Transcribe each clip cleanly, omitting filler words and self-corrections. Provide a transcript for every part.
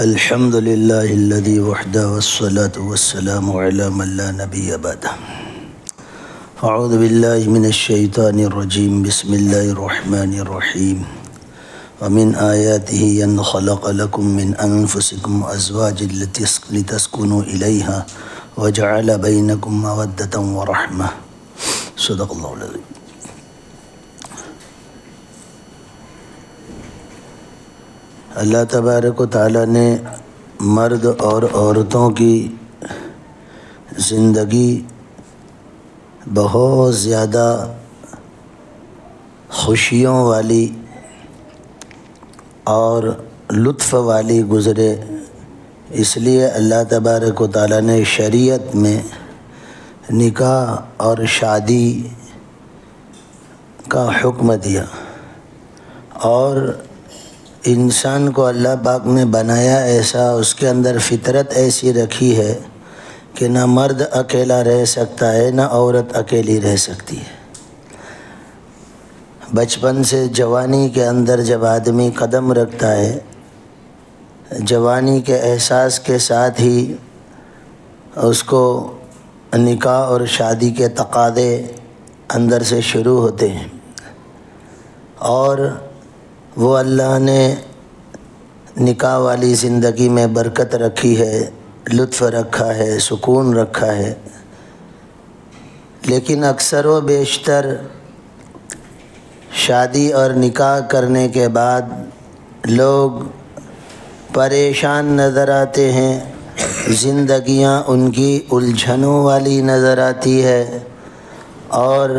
الحمد لله الذي وحده والصلاة والسلام على من لا نبي بعده. أعوذ بالله من الشيطان الرجيم. بسم الله الرحمن الرحيم. ومن آياته أن خلق لكم من أنفسكم أزواجا لتسكنوا إليها وجعل بينكم مودة ورحمة. صدق الله العظيم. اللہ تبارک و تعالیٰ نے مرد اور عورتوں کی زندگی بہت زیادہ خوشیوں والی اور لطف والی گزرے، اس لیے اللہ تبارک و تعالیٰ نے شریعت میں نکاح اور شادی کا حکم دیا، اور انسان کو اللہ پاک نے بنایا ایسا، اس کے اندر فطرت ایسی رکھی ہے کہ نہ مرد اکیلا رہ سکتا ہے نہ عورت اکیلی رہ سکتی ہے۔ بچپن سے جوانی کے اندر جب آدمی قدم رکھتا ہے، جوانی کے احساس کے ساتھ ہی اس کو نکاح اور شادی کے تقاضے اندر سے شروع ہوتے ہیں، اور وہ اللہ نے نکاح والی زندگی میں برکت رکھی ہے، لطف رکھا ہے، سکون رکھا ہے، لیکن اکثر و بیشتر شادی اور نکاح کرنے کے بعد لوگ پریشان نظر آتے ہیں، زندگیاں ان کی الجھنوں والی نظر آتی ہے، اور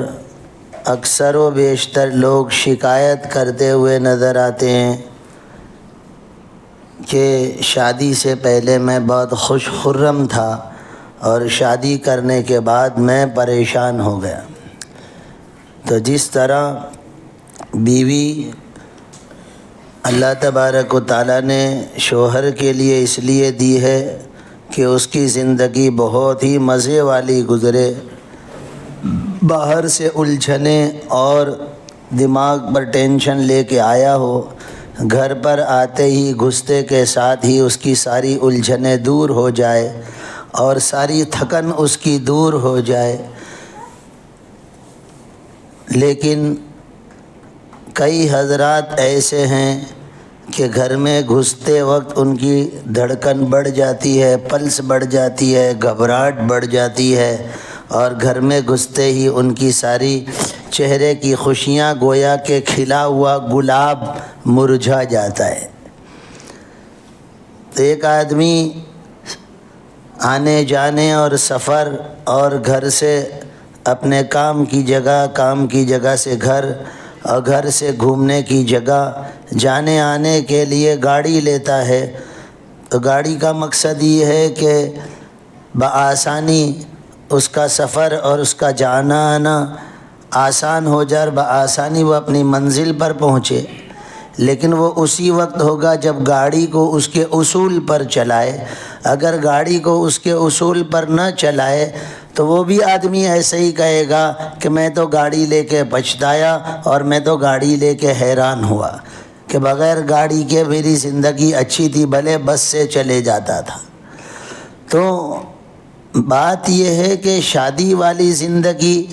اکثر و بیشتر لوگ شکایت کرتے ہوئے نظر آتے ہیں کہ شادی سے پہلے میں بہت خوش خرم تھا اور شادی کرنے کے بعد میں پریشان ہو گیا۔ تو جس طرح بیوی اللہ تبارک و تعالیٰ نے شوہر کے لیے اس لیے دی ہے کہ اس کی زندگی بہت ہی مزے والی گزرے، باہر سے الجھنے اور دماغ پر ٹینشن لے کے آیا ہو، گھر پر آتے ہی گھستے کے ساتھ ہی اس کی ساری الجھنیں دور ہو جائے اور ساری تھکن اس کی دور ہو جائے۔ لیکن کئی حضرات ایسے ہیں کہ گھر میں گھستے وقت ان کی دھڑکن بڑھ جاتی ہے، پلس بڑھ جاتی ہے، گھبراہٹ بڑھ جاتی ہے، اور گھر میں گھستے ہی ان کی ساری چہرے کی خوشیاں گویا کہ کھلا ہوا گلاب مرجھا جاتا ہے۔ تو ایک آدمی آنے جانے اور سفر اور گھر سے اپنے کام کی جگہ سے گھر اور گھر سے گھومنے کی جگہ جانے آنے کے لیے گاڑی لیتا ہے، تو گاڑی کا مقصد یہ ہے کہ بآسانی اس کا سفر اور اس کا جانا آنا آسان ہو جائے اور بآسانی وہ اپنی منزل پر پہنچے، لیکن وہ اسی وقت ہوگا جب گاڑی کو اس کے اصول پر چلائے۔ اگر گاڑی کو اس کے اصول پر نہ چلائے تو وہ بھی آدمی ایسے ہی کہے گا کہ میں تو گاڑی لے کے پچھتایا اور میں تو گاڑی لے کے حیران ہوا کہ بغیر گاڑی کے میری زندگی اچھی تھی، بھلے بس سے چلے جاتا تھا۔ تو بات یہ ہے کہ شادی والی زندگی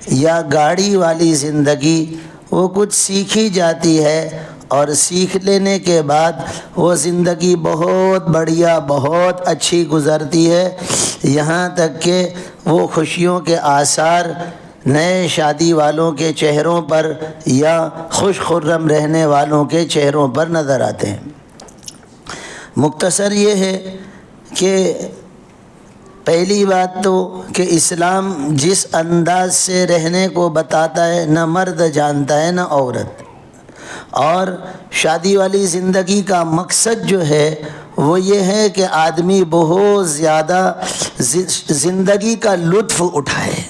یا گاڑی والی زندگی وہ کچھ سیکھی جاتی ہے، اور سیکھ لینے کے بعد وہ زندگی بہت بڑھیا، بہت اچھی گزرتی ہے، یہاں تک کہ وہ خوشیوں کے آثار نئے شادی والوں کے چہروں پر یا خوش خرم رہنے والوں کے چہروں پر نظر آتے ہیں۔ مختصر یہ ہے کہ پہلی بات تو کہ اسلام جس انداز سے رہنے کو بتاتا ہے نہ مرد جانتا ہے نہ عورت، اور شادی والی زندگی کا مقصد جو ہے وہ یہ ہے کہ آدمی بہت زیادہ زندگی کا لطف اٹھائے۔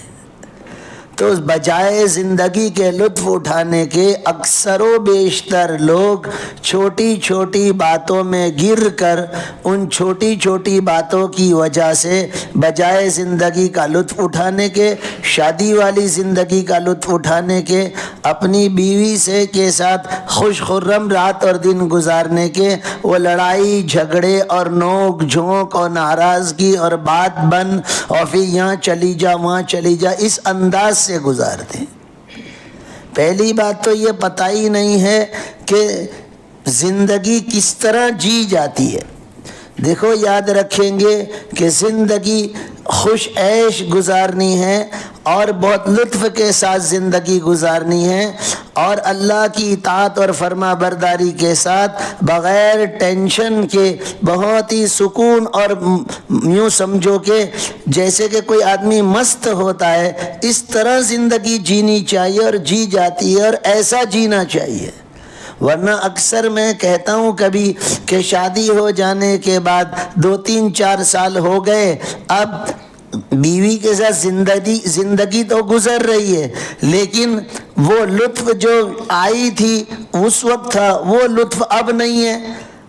تو تو بجائے زندگی کے لطف اٹھانے کے اکثر و بیشتر لوگ چھوٹی چھوٹی باتوں میں گر کر ان چھوٹی چھوٹی باتوں کی وجہ سے بجائے زندگی کا لطف اٹھانے کے، شادی والی زندگی کا لطف اٹھانے کے، اپنی بیوی سے کے ساتھ خوش خرم رات اور دن گزارنے کے، وہ لڑائی جھگڑے اور نوک جھونک اور ناراضگی اور بات بن اور پھر یہاں چلی جا وہاں چلی جا اس انداز سے گزارتے ہیں۔ پہلی بات تو یہ پتہ ہی نہیں ہے کہ زندگی کس طرح جی جاتی ہے۔ دیکھو یاد رکھیں گے کہ زندگی خوش عیش گزارنی ہے اور بہت لطف کے ساتھ زندگی گزارنی ہے، اور اللہ کی اطاعت اور فرما برداری کے ساتھ بغیر ٹینشن کے بہت ہی سکون، اور یوں سمجھو کہ جیسے کہ کوئی آدمی مست ہوتا ہے اس طرح زندگی جینی چاہیے، اور جی جاتی ہے اور ایسا جینا چاہیے۔ ورنہ اکثر میں کہتا ہوں کبھی کہ شادی ہو جانے کے بعد 2-3-4 سال ہو گئے، اب بیوی کے ساتھ زندگی تو گزر رہی ہے، لیکن وہ لطف جو آئی تھی اس وقت تھا وہ لطف اب نہیں ہے،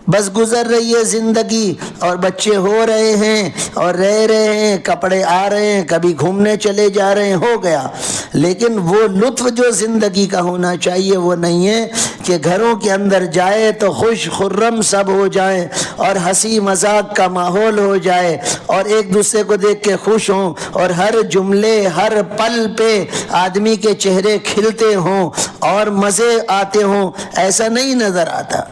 بس گزر رہی ہے زندگی، اور بچے ہو رہے ہیں اور رہ رہے ہیں، کپڑے آ رہے ہیں، کبھی گھومنے چلے جا رہے ہیں، ہو گیا، لیکن وہ لطف جو زندگی کا ہونا چاہیے وہ نہیں ہے کہ گھروں کے اندر جائے تو خوش خرم سب ہو جائیں اور ہنسی مذاق کا ماحول ہو جائے اور ایک دوسرے کو دیکھ کے خوش ہوں، اور ہر جملے ہر پل پہ آدمی کے چہرے کھلتے ہوں اور مزے آتے ہوں، ایسا نہیں نظر آتا۔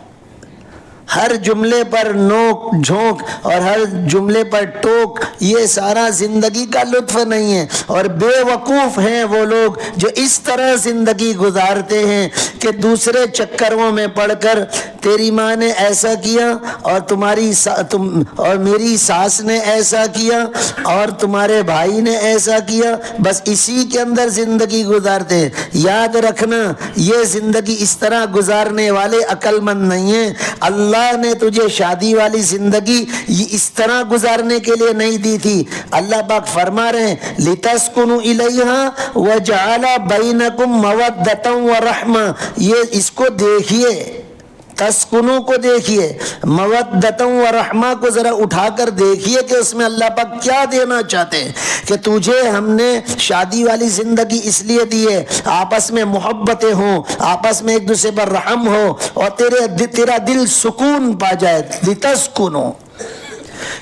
ہر جملے پر نوک جھونک اور ہر جملے پر ٹوک، یہ سارا زندگی کا لطف نہیں ہے، اور بے وقوف ہیں وہ لوگ جو اس طرح زندگی گزارتے ہیں کہ دوسرے چکروں میں پڑ کر تیری ماں نے ایسا کیا اور اور میری ساس نے ایسا کیا اور تمہارے بھائی نے ایسا کیا، بس اسی کے اندر زندگی گزارتے ہیں۔ یاد رکھنا یہ زندگی اس طرح گزارنے والے عقل مند نہیں ہیں۔ اللہ نے تجھے شادی والی زندگی اس طرح گزارنے کے لیے نہیں دی تھی۔ اللہ پاک فرما رہے ہیں لِتَسْكُنُوا إِلَيْهَا وَجَعَلَ بَيْنَكُمْ مَوَدَّةً وَرَحْمَةً، یہ اس کو دیکھیے، تسکنوں کو دیکھیے، مودتاً ورحمہ کو ذرا اٹھا کر دیکھیے کہ اس میں اللہ پاک کیا دینا چاہتے ہیں، کہ تجھے ہم نے شادی والی زندگی اس لیے دی ہے آپس میں محبتیں ہوں، آپس میں ایک دوسرے پر رحم ہو، اور تیرا دل سکون پا جائے۔ لِتَسْكُنُوا،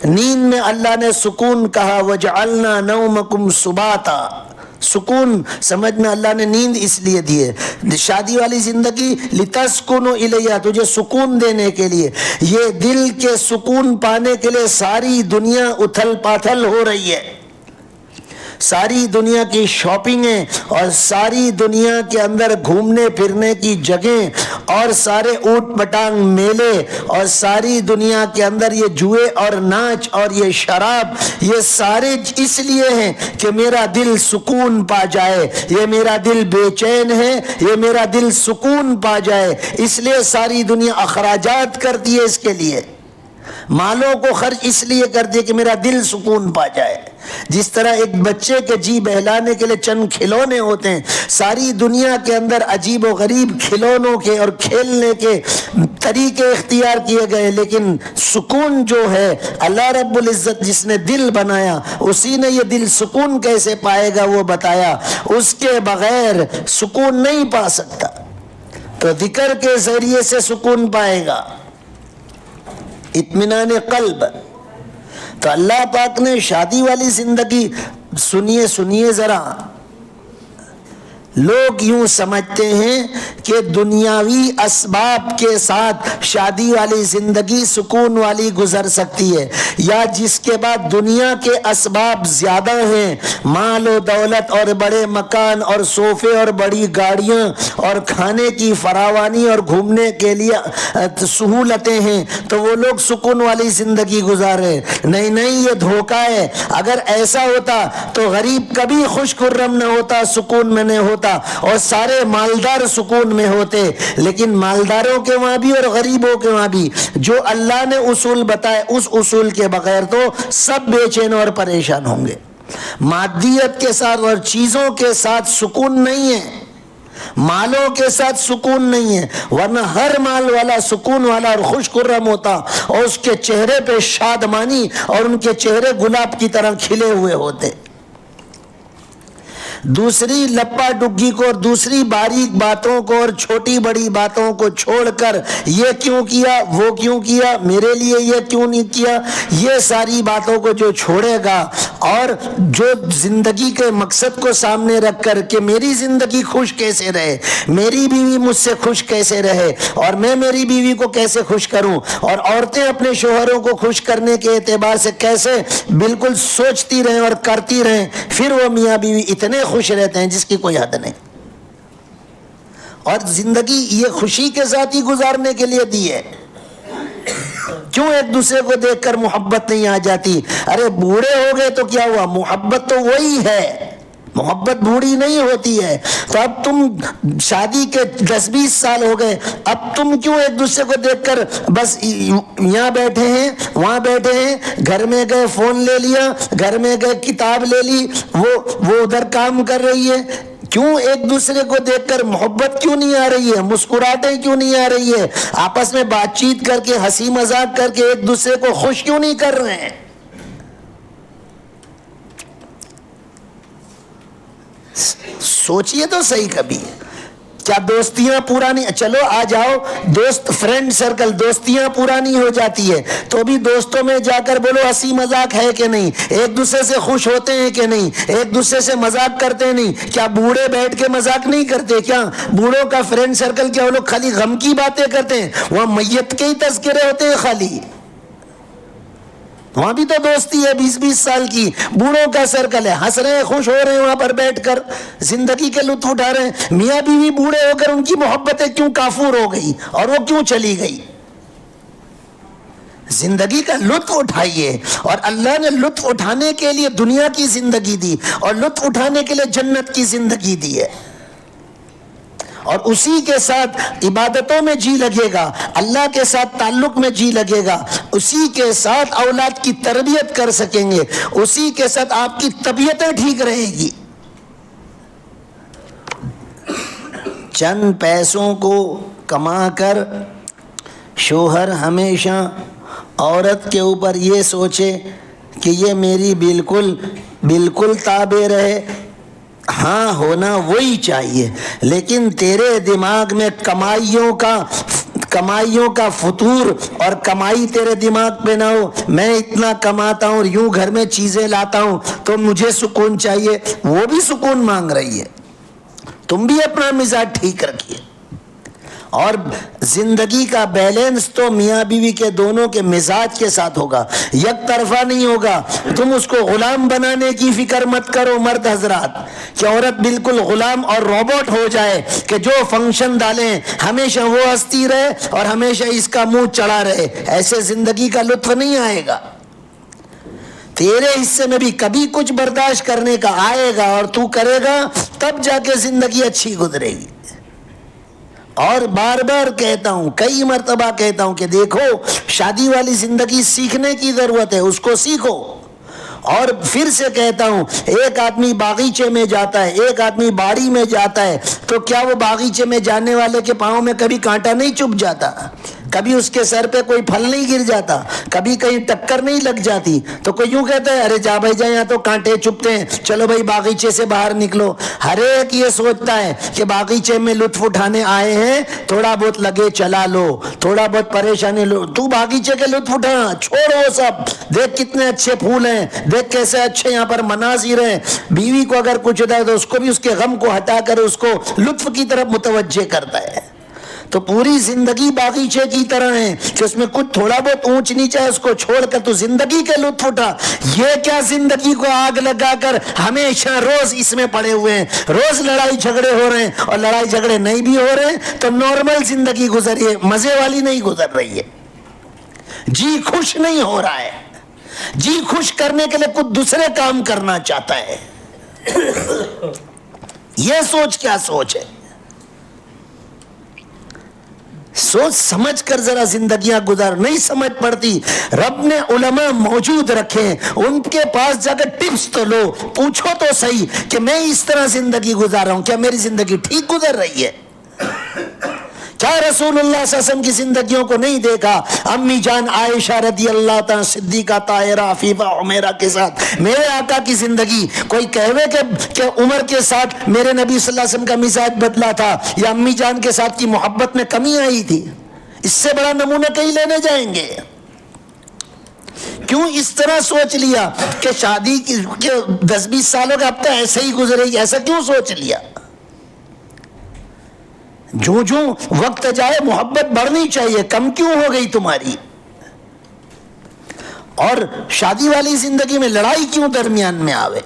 نیند میں اللہ نے سکون کہا، وَجَعَلْنَا نَوْمَكُمْ سُبَاتًا، سکون سمجھ میں اللہ نے نیند اس لیے دی ہے۔ شادی والی زندگی لِتَسْكُنُوا إِلَيْهَا، تجھے سکون دینے کے لیے، یہ دل کے سکون پانے کے لیے ساری دنیا اتھل پاتھل ہو رہی ہے، ساری دنیا کی شاپنگیں اور ساری دنیا کے اندر گھومنے پھرنے کی جگہیں اور سارے اوٹ پٹانگ میلے اور ساری دنیا کے اندر یہ جوئے اور ناچ اور یہ شراب، یہ سارے اس لیے ہیں کہ میرا دل سکون پا جائے، یہ میرا دل بے چین ہے، یہ میرا دل سکون پا جائے، اس لیے ساری دنیا اخراجات کرتی ہے، اس کے لیے مالوں کو خرچ اس لیے کرتی ہے کہ میرا دل سکون پا جائے۔ جس طرح ایک بچے کے جی بہلانے کے لیے چند کھلونے ہوتے ہیں، ساری دنیا کے اندر عجیب و غریب کھلونوں کے اور کھیلنے کے طریقے اختیار کیے گئے، لیکن سکون جو ہے اللہ رب العزت جس نے دل بنایا اسی نے یہ دل سکون کیسے پائے گا وہ بتایا، اس کے بغیر سکون نہیں پا سکتا، تو ذکر کے ذریعے سے سکون پائے گا، اطمینان قلب۔ تو اللہ پاک نے شادی والی زندگی، سنیے ذرا، لوگ یوں سمجھتے ہیں کہ دنیاوی اسباب کے ساتھ شادی والی زندگی سکون والی گزر سکتی ہے، یا جس کے بعد دنیا کے اسباب زیادہ ہیں، مال و دولت اور بڑے مکان اور صوفے اور بڑی گاڑیاں اور کھانے کی فراوانی اور گھومنے کے لیے سہولتیں ہیں، تو وہ لوگ سکون والی زندگی گزارے۔ نہیں، یہ دھوکہ ہے۔ اگر ایسا ہوتا تو غریب کبھی خوش خرم نہ ہوتا، سکون میں نہ ہوتا، اور سارے مالدار سکون میں ہوتے، لیکن مالداروں کے وہاں بھی اور غریبوں کے وہاں بھی جو اللہ نے اصول بتائے اس اصول کے بغیر تو سب بے چین اور پریشان ہوں گے۔ مادیت کے ساتھ اور چیزوں کے ساتھ سکون نہیں ہے، مالوں کے ساتھ سکون نہیں ہے، ورنہ ہر مال والا سکون والا اور خوش خرم ہوتا اور اس کے چہرے پہ شادمانی اور ان کے چہرے گلاب کی طرح کھلے ہوئے ہوتے۔ دوسری لپا ڈگی کو اور دوسری باریک باتوں کو اور چھوٹی بڑی باتوں کو چھوڑ کر یہ کیوں کیا، وہ کیوں کیا، میرے لیے یہ کیوں نہیں کیا، یہ ساری باتوں کو جو چھوڑے گا اور جو زندگی کے مقصد کو سامنے رکھ کر کہ میری زندگی خوش کیسے رہے، میری بیوی مجھ سے خوش کیسے رہے اور میں میری بیوی کو کیسے خوش کروں، اور عورتیں اپنے شوہروں کو خوش کرنے کے اعتبار سے کیسے بالکل سوچتی رہیں اور کرتی رہیں، پھر وہ میاں بیوی اتنے خوش رہتے ہیں جس کی کوئی حد نہیں۔ اور زندگی یہ خوشی کے ساتھ ہی گزارنے کے لیے دی ہے، کیوں ایک دوسرے کو دیکھ کر محبت نہیں آ جاتی؟ ارے بوڑھے ہو گئے تو کیا ہوا، محبت تو وہی ہے، محبت بوڑھی نہیں ہوتی ہے۔ تو اب تم شادی کے 10-20 سال ہو گئے، اب تم کیوں ایک دوسرے کو دیکھ کر بس یہاں بیٹھے ہیں وہاں بیٹھے ہیں، گھر میں گئے فون لے لیا، گھر میں گئے کتاب لے لی، وہ ادھر کام کر رہی ہے، کیوں ایک دوسرے کو دیکھ کر محبت کیوں نہیں آ رہی ہے، مسکراہٹیں کیوں نہیں آ رہی ہے، آپس میں بات چیت کر کے ہنسی مذاق کر کے ایک دوسرے کو خوش کیوں نہیں کر رہے ہیں؟ سوچئے تو صحیح کبھی، کیا دوستیاں پرانی، چلو آ جاؤ دوست فرینڈ سرکل، دوستیاں پرانی ہو جاتی ہے تو بھی دوستوں میں جا کر بولو ہنسی مذاق ہے کہ نہیں، ایک دوسرے سے خوش ہوتے ہیں کہ نہیں، ایک دوسرے سے مذاق کرتے ہیں نہیں، کیا بوڑھے بیٹھ کے مذاق نہیں کرتے؟ کیا بوڑھوں کا فرینڈ سرکل کیا وہ لوگ خالی غم کی باتیں کرتے ہیں؟ وہاں میت کے ہی تذکرے ہوتے ہیں خالی، وہاں بھی تو دوستی ہے 20-20 سال کی، بوڑھوں کا سرکل ہے، ہنس رہے ہیں خوش ہو رہے ہیں وہاں پر بیٹھ کر، زندگی کے لطف اٹھا رہے ہیں۔ میاں بیوی بوڑھے ہو کر ان کی محبتیں کیوں کافور ہو گئی اور وہ کیوں چلی گئی؟ زندگی کا لطف اٹھائیے، اور اللہ نے لطف اٹھانے کے لیے دنیا کی زندگی دی اور لطف اٹھانے کے لیے جنت کی زندگی دی ہے، اور اسی کے ساتھ عبادتوں میں جی لگے گا، اللہ کے ساتھ تعلق میں جی لگے گا، اسی کے ساتھ اولاد کی تربیت کر سکیں گے، اسی کے ساتھ آپ کی طبیعتیں ٹھیک رہے گی۔ چند پیسوں کو کما کر شوہر ہمیشہ عورت کے اوپر یہ سوچے کہ یہ میری بالکل تابع رہے، ہاں ہونا وہی چاہیے، لیکن تیرے دماغ میں کمائیوں کا فطور اور کمائی تیرے دماغ پہ نہ ہو، میں اتنا کماتا ہوں اور یوں گھر میں چیزیں لاتا ہوں تو مجھے سکون چاہیے، وہ بھی سکون مانگ رہی ہے، تم بھی اپنا مزاج ٹھیک رکھیے۔ اور زندگی کا بیلنس تو میاں بیوی کے دونوں کے مزاج کے ساتھ ہوگا، یک طرفہ نہیں ہوگا۔ تم اس کو غلام بنانے کی فکر مت کرو مرد حضرات، کہ عورت بالکل غلام اور روبوٹ ہو جائے کہ جو فنکشن ڈالیں ہمیشہ وہ ہنستی رہے اور ہمیشہ اس کا منہ چڑھا رہے، ایسے زندگی کا لطف نہیں آئے گا۔ تیرے حصے میں بھی کبھی کچھ برداشت کرنے کا آئے گا اور تو کرے گا، تب جا کے زندگی اچھی گزرے گی۔ اور بار بار کہتا ہوں، کئی مرتبہ کہتا ہوں کہ دیکھو شادی والی زندگی سیکھنے کی ضرورت ہے، اس کو سیکھو۔ اور پھر سے کہتا ہوں، ایک آدمی باغیچے میں جاتا ہے، ایک آدمی باڑی میں جاتا ہے، تو کیا وہ باغیچے میں جانے والے کے پاؤں میں کبھی کانٹا نہیں چبھ جاتا؟ کبھی اس کے سر پہ کوئی پھل نہیں گر جاتا؟ کبھی کہیں ٹکر نہیں لگ جاتی؟ تو کوئی یوں کہتا ہے ارے جا بھائی جا، یہاں تو کانٹے چبھتے ہیں، چلو بھائی باغیچے سے باہر نکلو۔ ہر ایک یہ سوچتا ہے کہ باغیچے میں لطف اٹھانے آئے ہیں، تھوڑا بہت لگے چلا لو، تھوڑا بہت پریشانی لو، تو باغیچے کے لطف اٹھا، چھوڑ وہ سب، دیکھ کتنے اچھے پھول ہیں، دیکھ کیسے اچھے یہاں پر مناظر ہیں۔ بیوی کو اگر کچھ ہوتا ہے تو اس کو بھی اس کے غم کو ہٹا کر اس کو لطف کی طرف متوجہ کرتا ہے۔ تو پوری زندگی باغیچے کی طرح ہے کہ اس میں کچھ تھوڑا بہت اونچ نیچا ہے، اس کو چھوڑ کر تو زندگی کے لطف اٹھا۔ یہ کیا زندگی کو آگ لگا کر ہمیشہ روز اس میں پڑے ہوئے ہیں، روز لڑائی جھگڑے ہو رہے ہیں، اور لڑائی جھگڑے نہیں بھی ہو رہے ہیں تو نارمل زندگی گزر رہی ہے، مزے والی نہیں گزر رہی ہے، جی خوش نہیں ہو رہا ہے، جی خوش کرنے کے لیے کچھ دوسرے کام کرنا چاہتا ہے۔ یہ سوچ کیا سوچ ہے؟ سوچ سمجھ کر ذرا زندگیاں گزار. نہیں سمجھ پڑتی, رب نے علماء موجود رکھے, ان کے پاس جا کر ٹپس تو لو, پوچھو تو صحیح کہ میں اس طرح زندگی گزار رہا ہوں, کیا میری زندگی ٹھیک گزر رہی ہے؟ کیا رسول اللہ صلی اللہ علیہ وسلم کی زندگیوں کو نہیں دیکھا؟ امی جان عائشہ رضی اللہ تعالیٰ, صدیقہ, طاہرہ, عفیفہ, عمیرہ کے ساتھ میرے آقا کی زندگی. کوئی کہوے کہ عمر کے ساتھ میرے نبی صلی اللہ علیہ وسلم کا مزاج بدلا تھا یا امی جان کے ساتھ کی محبت میں کمی آئی تھی؟ اس سے بڑا نمونہ کہیں لینے جائیں گے؟ کیوں اس طرح سوچ لیا کہ شادی کے 10-20 سالوں کا اب تو ایسے ہی گزرے گی؟ ایسا کیوں سوچ لیا؟ جو جو وقت جائے محبت بڑھنی چاہیے, کم کیوں ہو گئی تمہاری؟ اور شادی والی زندگی میں لڑائی کیوں درمیان میں آوے؟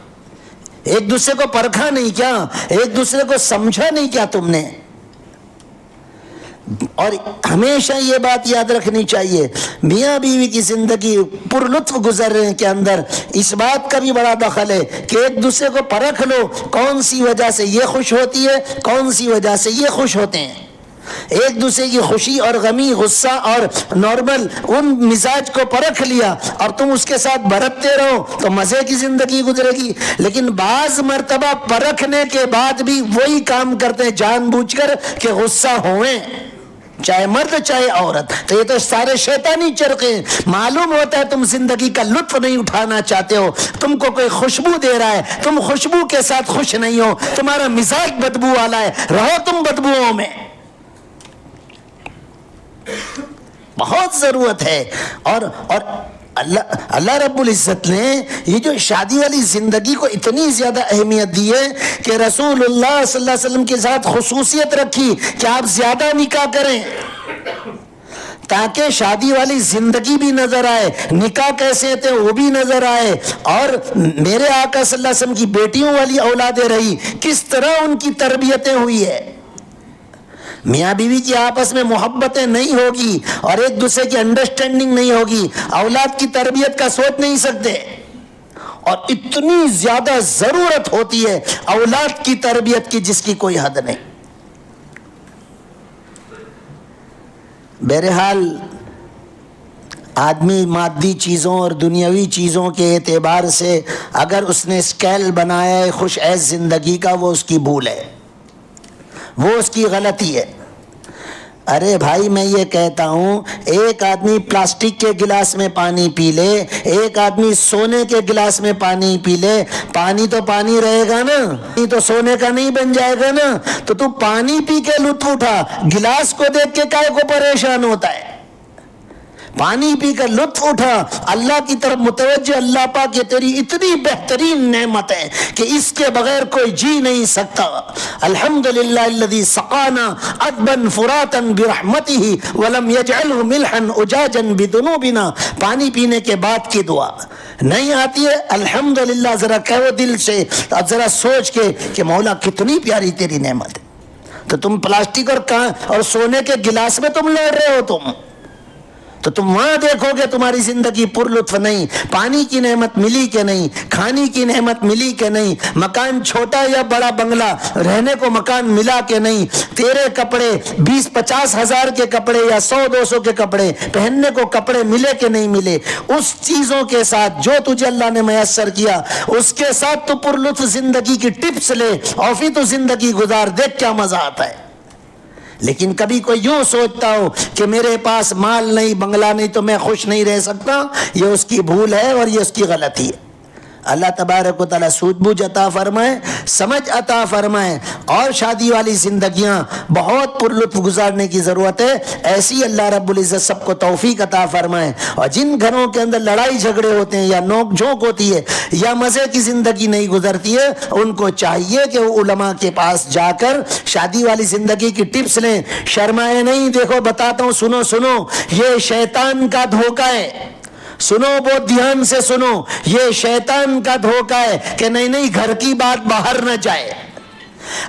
ایک دوسرے کو پرکھا نہیں کیا؟ ایک دوسرے کو سمجھا نہیں کیا تم نے؟ اور ہمیشہ یہ بات یاد رکھنی چاہیے, میاں بیوی کی زندگی پر لطف گزرنے کے اندر اس بات کا بھی بڑا دخل ہے کہ ایک دوسرے کو پرکھ لو, کون سی وجہ سے یہ خوش ہوتی ہے, کون سی وجہ سے یہ خوش ہوتے ہیں. ایک دوسرے کی خوشی اور غمی, غصہ اور نارمل ان مزاج کو پرکھ لیا اور تم اس کے ساتھ برتتے رہو تو مزے کی زندگی گزرے گی. لیکن بعض مرتبہ پرکھنے کے بعد بھی وہی کام کرتے ہیں جان بوجھ کر کہ غصہ ہوئیں, چاہے مرد چاہے عورت. تو یہ تو سارے شیطانی چرخے ہیں. معلوم ہوتا ہے تم زندگی کا لطف نہیں اٹھانا چاہتے ہو, تم کو کوئی خوشبو دے رہا ہے, تم خوشبو کے ساتھ خوش نہیں ہو, تمہارا مزاج بدبو والا ہے, رہو تم بدبوؤں میں. بہت ضرورت ہے. اور اللہ رب العزت نے یہ جو شادی والی زندگی کو اتنی زیادہ اہمیت دی ہے کہ رسول اللہ صلی اللہ علیہ وسلم کے ساتھ خصوصیت رکھی کہ آپ زیادہ نکاح کریں تاکہ شادی والی زندگی بھی نظر آئے, نکاح کیسے تھے وہ بھی نظر آئے, اور میرے آقا صلی اللہ علیہ وسلم کی بیٹیوں والی اولادیں رہی, کس طرح ان کی تربیتیں ہوئی ہے. میاں بیوی کی آپس میں محبتیں نہیں ہوگی اور ایک دوسرے کی انڈرسٹینڈنگ نہیں ہوگی, اولاد کی تربیت کا سوچ نہیں سکتے. اور اتنی زیادہ ضرورت ہوتی ہے اولاد کی تربیت کی جس کی کوئی حد نہیں. بہرحال آدمی مادی چیزوں اور دنیاوی چیزوں کے اعتبار سے اگر اس نے اسکیل بنایا ہے خوش عیش زندگی کا, وہ اس کی بھول ہے, وہ اس کی غلطی ہے. ارے بھائی میں یہ کہتا ہوں, ایک آدمی پلاسٹک کے گلاس میں پانی پی لے, ایک آدمی سونے کے گلاس میں پانی پی لے, پانی تو پانی رہے گا نا, یہ تو سونے کا نہیں بن جائے گا نا. تو پانی پی کے لطف اٹھا, گلاس کو دیکھ کے کائے کو پریشان ہوتا ہے؟ پانی پی کر لطف اٹھا, اللہ کی طرف متوجہ, اللہ پاک یہ تیری اتنی بہترین نعمت ہے کہ اس کے بغیر کوئی جی نہیں سکتا. الحمدللہ الذی سقانا عذبا فراتا برحمتہ ولم یجعلہ ملحا اجاجا بذنوبنا. پانی پینے کے بعد کی دعا نہیں آتی ہے الحمدللہ؟ ذرا کہو دل سے, اب ذرا سوچ کے کہ مولا کتنی پیاری تیری نعمت ہے. تو تم پلاسٹک اور سونے کے گلاس میں تم لڑ رہے ہو, تو تم وہاں دیکھو گے تمہاری زندگی پر لطف نہیں. پانی کی نعمت ملی کہ نہیں, کھانے کی نعمت ملی کہ نہیں, مکان چھوٹا یا بڑا بنگلہ رہنے کو مکان ملا کہ نہیں, تیرے کپڑے 20-50 ہزار کے کپڑے یا 100-200 کے کپڑے پہننے کو کپڑے ملے کہ نہیں ملے, اس چیزوں کے ساتھ جو تجھے اللہ نے میسر کیا اس کے ساتھ تو پر لطف زندگی کی ٹپس لے اور پھر تو زندگی گزار, دیکھ کیا مزہ آتا ہے. لیکن کبھی کوئی یوں سوچتا ہو کہ میرے پاس مال نہیں, بنگلہ نہیں تو میں خوش نہیں رہ سکتا, یہ اس کی بھول ہے اور یہ اس کی غلطی ہے. اللہ تبارک و تعالیٰ سوجھ بوجھ عطا فرمائے, سمجھ عطا فرمائے, اور شادی والی زندگیاں بہت پر لطف گزارنے کی ضرورت ہے. ایسی اللہ رب العزت سب کو توفیق عطا فرمائے. اور جن گھروں کے اندر لڑائی جھگڑے ہوتے ہیں یا نوک جھونک ہوتی ہے یا مزے کی زندگی نہیں گزرتی ہے, ان کو چاہیے کہ وہ علماء کے پاس جا کر شادی والی زندگی کی ٹپس لیں. شرمائے نہیں, دیکھو بتاتا ہوں, سنو, یہ شیطان کا دھوکہ ہے. سنو, بہت دھیان سے سنو, یہ شیطان کا دھوکہ ہے کہ نہیں گھر کی بات باہر نہ جائے.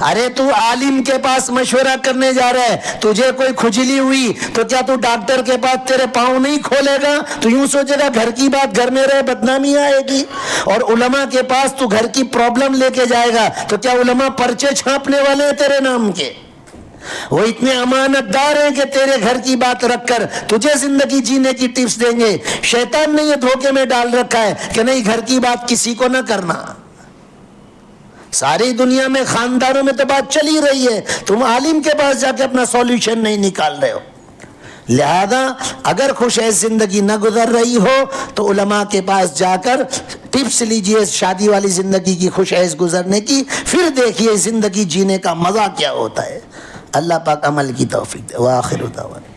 ارے تو عالم کے پاس مشورہ کرنے جا رہا ہے, تجھے کوئی کھجلی ہوئی تو کیا تو ڈاکٹر کے پاس تیرے پاؤں نہیں کھولے گا؟ تو یوں سوچے گا گھر کی بات گھر میں رہے بدنامی آئے گی. اور علماء کے پاس تو گھر کی پرابلم لے کے جائے گا تو کیا علماء پرچے چھاپنے والے ہیں تیرے نام کے؟ وہ اتنے امانت دار ہیں کہ تیرے گھر کی بات رکھ کر تجھے زندگی جینے کی ٹپس دیں گے. شیطان نے یہ دھوکے میں ڈال رکھا ہے کہ نہیں گھر کی بات کسی کو نہ کرنا. ساری دنیا میں خاندانوں میں تو بات چلی رہی ہے, تم عالم کے پاس جا کے اپنا سولوشن نہیں نکال رہے ہو. لہذا اگر خوش عیش زندگی نہ گزر رہی ہو تو علماء کے پاس جا کر ٹپس لیجئے شادی والی زندگی کی خوش عیش گزرنے کی, پھر دیکھیے زندگی جینے کا مزہ کیا ہوتا ہے. اللہ پاک عمل کی توفیق دے. وآخر دعوانا